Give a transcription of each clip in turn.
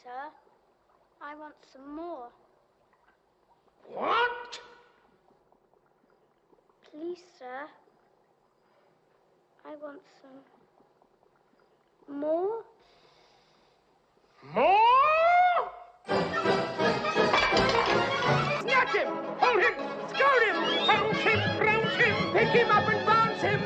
sir. I want some more. What? Please, sir. I want some more. More? Snatch him! Hold him! Scout him! Pounce him! Prounce him! Pick him up and bounce him!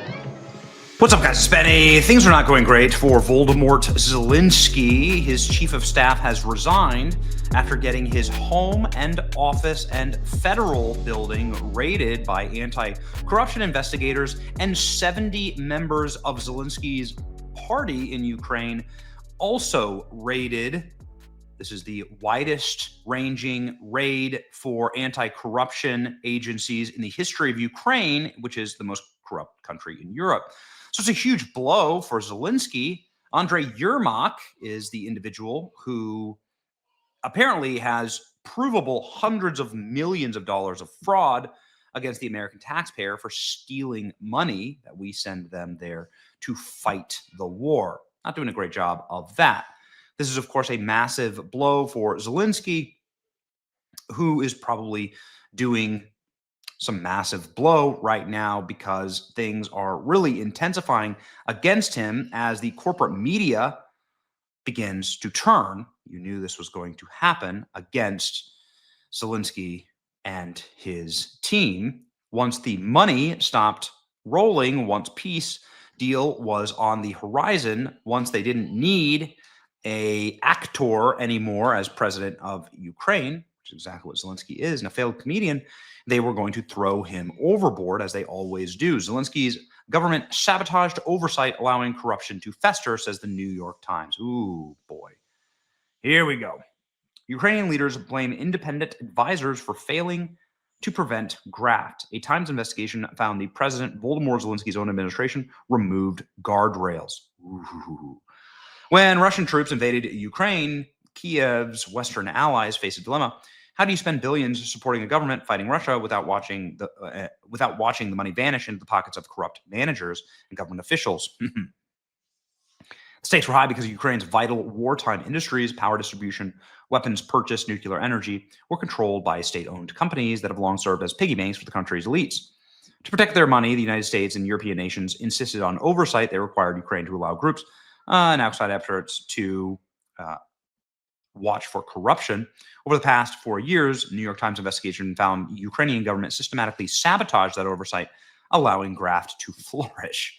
What's up, guys? It's Benny. Things are not going great for Voldemort Zelensky. His chief of staff has resigned after getting his home and office and federal building raided by anti-corruption investigators, and 70 members of Zelensky's party in Ukraine also raided. This is the widest ranging raid for anti-corruption agencies in the history of Ukraine, which is the most corrupt country in Europe. So it's a huge blow for Zelensky. Andrei Yermak is the individual who apparently has provable hundreds of millions of dollars of fraud against the American taxpayer for stealing money that we send them there to fight the war. Not doing a great job of that. This is, of course, a massive blow for Zelensky, who is probably doing some massive blow right now because things are really intensifying against him as the corporate media begins to turn. You knew this was going to happen against Zelensky and his team. Once the money stopped rolling, once peace deal was on the horizon, once they didn't need an actor anymore as president of Ukraine, which is exactly what Zelensky is, and a failed comedian, they were going to throw him overboard, as they always do. Zelensky's government sabotaged oversight, allowing corruption to fester, says the New York Times. Ooh, boy. Here we go. Ukrainian leaders blame independent advisors for failing to prevent graft. A Times investigation found the President Volodymyr Zelensky's own administration removed guardrails. Ooh. When Russian troops invaded Ukraine, Kiev's Western allies face a dilemma. How do you spend billions supporting a government fighting Russia without watching the money vanish into the pockets of corrupt managers and government officials? The stakes were high because Ukraine's vital wartime industries, power distribution, weapons purchase, nuclear energy, were controlled by state-owned companies that have long served as piggy banks for the country's elites. To protect their money, the United States and European nations insisted on oversight. They required Ukraine to allow groups and outside efforts to watch for corruption. Over the past 4 years, New York Times investigation found Ukrainian government systematically sabotaged that oversight, allowing graft to flourish.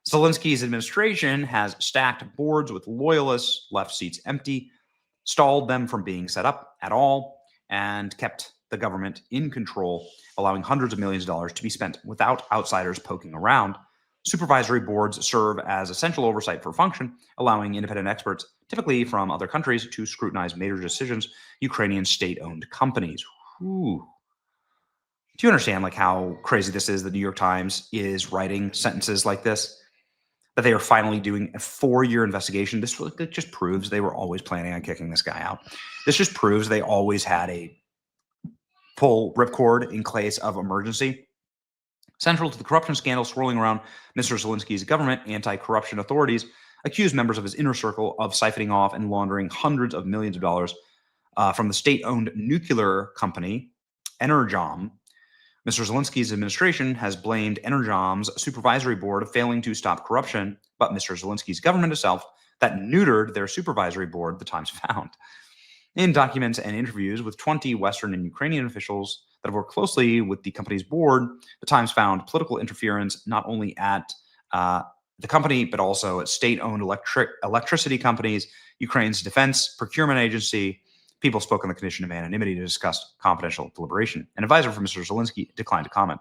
Zelensky's administration has stacked boards with loyalists, left seats empty, stalled them from being set up at all, and kept the government in control, allowing hundreds of millions of dollars to be spent without outsiders poking around. Supervisory boards serve as essential oversight for function, allowing independent experts, typically from other countries, to scrutinize major decisions, Ukrainian state-owned companies. Ooh. Do you understand how crazy this is? The New York Times is writing sentences like this, that they are finally doing a 4-year investigation. This just proves they were always planning on kicking this guy out. This just proves they always had a pull ripcord in case of emergency. Central to the corruption scandal swirling around Mr. Zelensky's government, anti-corruption authorities accused members of his inner circle of siphoning off and laundering hundreds of millions of dollars from the state-owned nuclear company, Energom. Mr. Zelensky's administration has blamed Energom's supervisory board of failing to stop corruption, but Mr. Zelensky's government itself that neutered their supervisory board, the Times found. In documents and interviews with 20 Western and Ukrainian officials that have worked closely with the company's board, the Times found political interference not only at the company, but also at state-owned electricity companies, Ukraine's defense procurement agency. People spoke on the condition of anonymity to discuss confidential deliberation. An advisor for Mr. Zelensky declined to comment,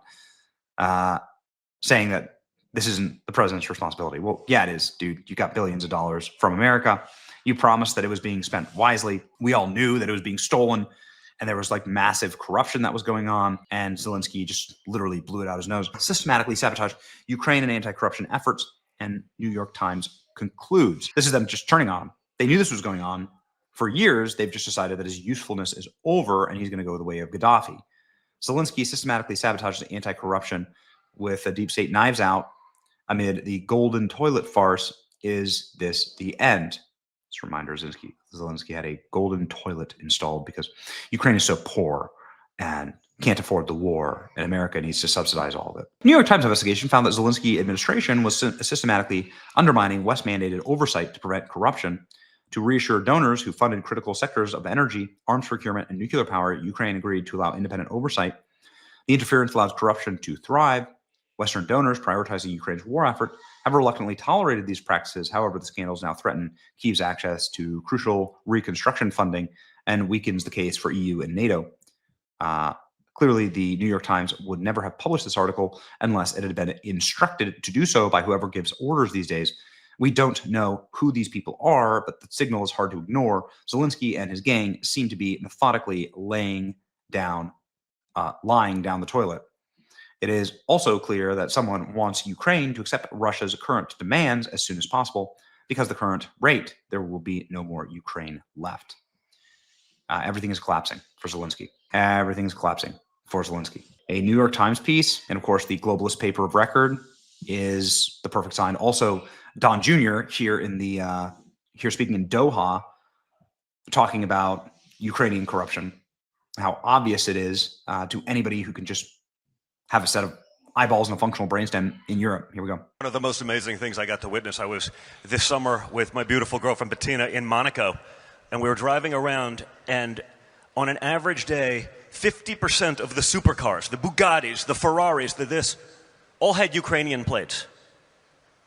saying that this isn't the president's responsibility. Well, yeah, it is, dude. You got billions of dollars from America. You promised that it was being spent wisely. We all knew that it was being stolen, and there was massive corruption that was going on, and Zelensky just literally blew it out his nose. Systematically sabotaged Ukraine and anti-corruption efforts, and New York Times concludes. This is them just turning on him. They knew this was going on. For years, they've just decided that his usefulness is over, and he's going to go the way of Gaddafi. Zelensky systematically sabotages anti-corruption with a deep state knives out amid the golden toilet farce. Is this the end? Just a reminder, Zelensky had a golden toilet installed because Ukraine is so poor and can't afford the war, and America needs to subsidize all of it. New York Times investigation found that Zelensky administration was systematically undermining West-mandated oversight to prevent corruption. To reassure donors who funded critical sectors of energy, arms procurement, and nuclear power, Ukraine agreed to allow independent oversight. The interference allows corruption to thrive. Western donors prioritizing Ukraine's war effort have reluctantly tolerated these practices. However, the scandals now threaten Kyiv's access to crucial reconstruction funding and weakens the case for EU and NATO. Clearly, the New York Times would never have published this article unless it had been instructed to do so by whoever gives orders these days. We don't know who these people are, but the signal is hard to ignore. Zelensky and his gang seem to be methodically lying down the toilet. It is also clear that someone wants Ukraine to accept Russia's current demands as soon as possible, because the current rate, there will be no more Ukraine left. Everything is collapsing for Zelensky. Everything is collapsing for Zelensky. A New York Times piece, and of course the globalist paper of record, is the perfect sign. Also, Don Jr. here speaking in Doha, talking about Ukrainian corruption, how obvious it is to anybody who can just have a set of eyeballs and a functional brainstem in Europe. Here we go. One of the most amazing things I got to witness, I was this summer with my beautiful girlfriend Bettina in Monaco, and we were driving around, and on an average day, 50% of the supercars, the Bugattis, the Ferraris, this, all had Ukrainian plates.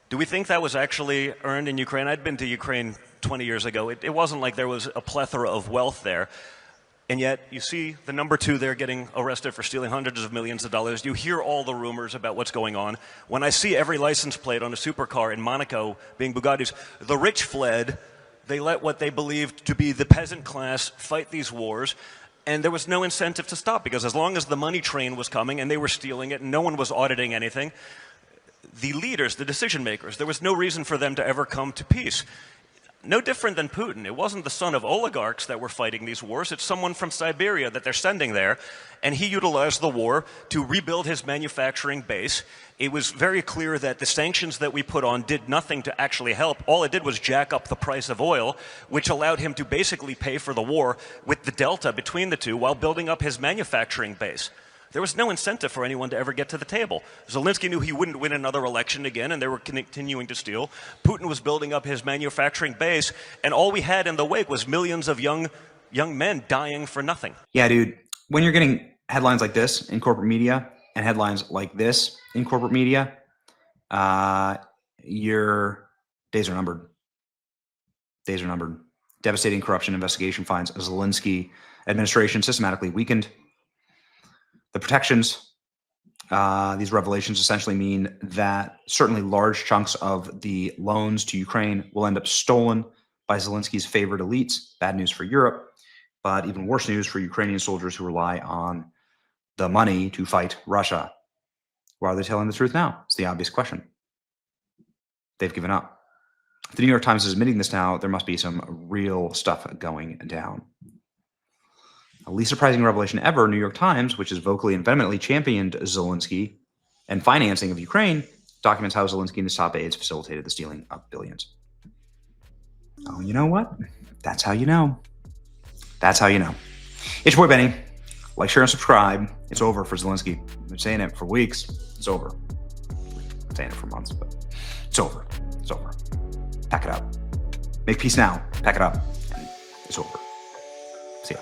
Do we think that was actually earned in Ukraine? I'd been to Ukraine 20 years ago. It wasn't like there was a plethora of wealth there. And yet, you see the number two there getting arrested for stealing hundreds of millions of dollars. You hear all the rumors about what's going on. When I see every license plate on a supercar in Monaco being Bugattis, the rich fled. They let what they believed to be the peasant class fight these wars. And there was no incentive to stop, because as long as the money train was coming and they were stealing it and no one was auditing anything, the leaders, the decision makers, there was no reason for them to ever come to peace. No different than Putin. It wasn't the son of oligarchs that were fighting these wars. It's someone from Siberia that they're sending there. And he utilized the war to rebuild his manufacturing base. It was very clear that the sanctions that we put on did nothing to actually help. All it did was jack up the price of oil, which allowed him to basically pay for the war with the delta between the two while building up his manufacturing base. There was no incentive for anyone to ever get to the table. Zelensky knew he wouldn't win another election again, and they were continuing to steal. Putin was building up his manufacturing base, and all we had in the wake was millions of young men dying for nothing. Yeah, dude. When you're getting headlines like this in corporate media and headlines like this in corporate media, your days are numbered. Days are numbered. Devastating corruption investigation finds Zelensky administration systematically weakened. The protections, these revelations essentially mean that certainly large chunks of the loans to Ukraine will end up stolen by Zelensky's favorite elites. Bad news for Europe, but even worse news for Ukrainian soldiers who rely on the money to fight Russia. Why are they telling the truth now? It's the obvious question. They've given up. If the New York Times is admitting this now, there must be some real stuff going down. The least surprising revelation ever, New York Times, which has vocally and vehemently championed Zelensky and financing of Ukraine, documents how Zelensky and his top aides facilitated the stealing of billions. Oh, you know what? That's how you know. That's how you know. It's your boy Benny. Like, share, and subscribe. It's over for Zelensky. I've been saying it for weeks. It's over. I've been saying it for months, but it's over. It's over. Pack it up. Make peace now. Pack it up. And it's over. See ya.